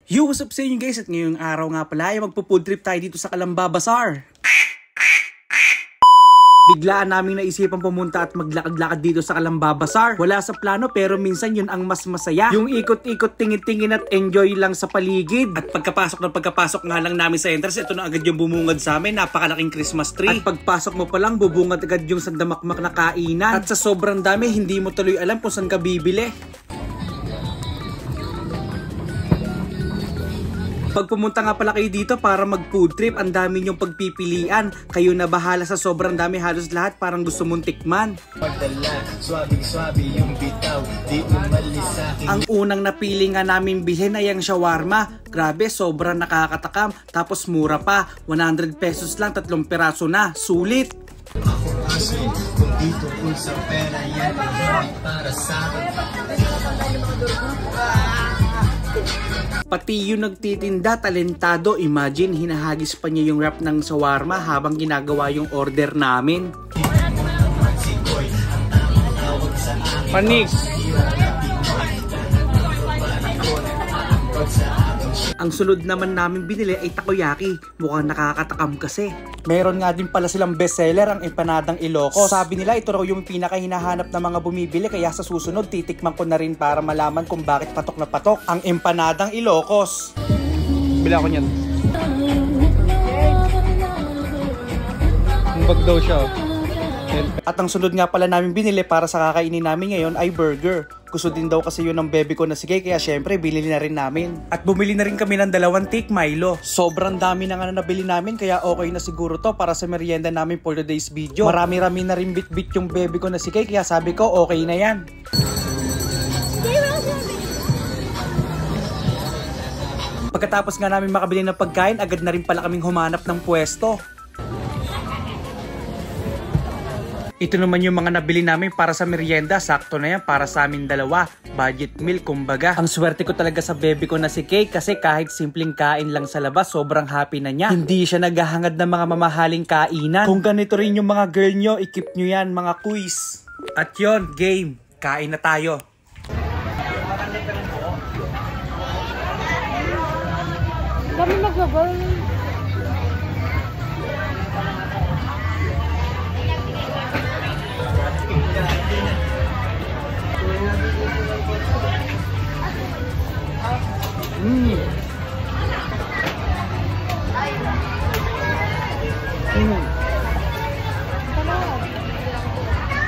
Yo, what's up sa inyo guys? At ngayong araw nga pala ay magpo-food trip tayo dito sa Calamba Bazaar. Biglaan naming naisipan pumunta at maglakad-lakad dito sa Calamba Bazaar. Wala sa plano pero minsan yun ang mas masaya. Yung ikot-ikot, tingin-tingin at enjoy lang sa paligid. At pagkapasok nga lang namin sa entrance, ito na agad yung bumungad sa amin. Napakalaking Christmas tree. At pagpasok mo pa lang, bubungad agad yung sandamakmak na kainan. At sa sobrang dami, hindi mo tuloy alam kung saan ka bibili. Pag pumunta nga pala kayo dito para mag food trip, ang dami nyong pagpipilian. Kayo na bahala sa sobrang dami, halos lahat parang gusto mong tikman. Ang unang napili nga namin bilhin ay ang shawarma. Grabe, sobrang nakakatakam. Tapos mura pa, 100 pesos lang, 3 piraso na. Sulit! Ako asin, kung dito kung sa pera yan, para sa akin. Pati yung nagtitinda, talentado. Imagine, hinahagis pa niya yung wrap ng shawarma habang ginagawa yung order namin. Panig! Ang sunod naman namin binili ay takoyaki. Mukhang nakakatakam kasi. Meron nga din pala silang bestseller, ang empanadang Ilocos. Sabi nila ito raw yung pinaka-hinahanap ng mga bumibili, kaya sa susunod titikman ko na rin para malaman kung bakit patok na patok ang empanadang Ilocos. Bila ko niyan. Humbag daw siya. At ang sunod nga pala namin binili para sa kakainin namin ngayon ay burger. Gusto din daw kasi yun ng bebe ko na sige, kaya syempre bilili na rin namin. At bumili na rin kami ng 2 take Milo. Sobrang dami na nga na nabili namin, kaya okay na siguro to para sa merienda namin for today's video. Marami-rami na rin bit-bit yung bebe ko na sige, kaya sabi ko okay na yan. Pagkatapos nga namin makabili ng pagkain, agad na rin pala kaming humanap ng pwesto. Ito naman yung mga nabili namin para sa merienda. Sakto na yan para sa amin dalawa. Budget meal kumbaga. Ang swerte ko talaga sa baby ko na si Kay, kasi kahit simpleng kain lang sa labas, sobrang happy na niya. Hindi siya naghahangad ng mga mamahaling kainan. Kung ganito rin yung mga girl nyo, i-keep nyo yan mga quiz. At yon, game. Kain na tayo. Kami magbabal.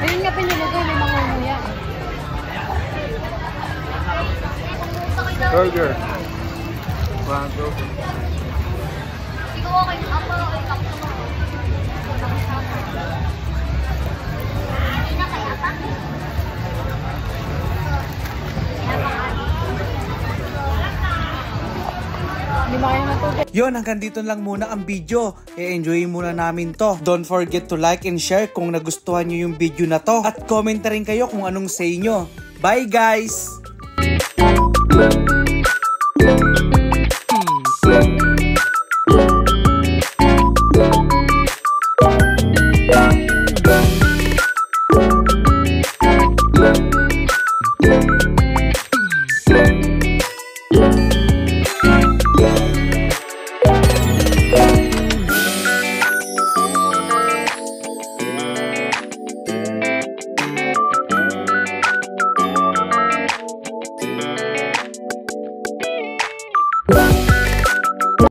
Ayun nga pinilagay, may mga umuya. Burger. Ikaw okay, ako okay lang. Yon, hanggang dito lang muna ang video. E-enjoy muna namin to. Don't forget to like and share kung nagustuhan nyo yung video na to. At comment na rin kayo kung anong say nyo. Bye guys! Bye.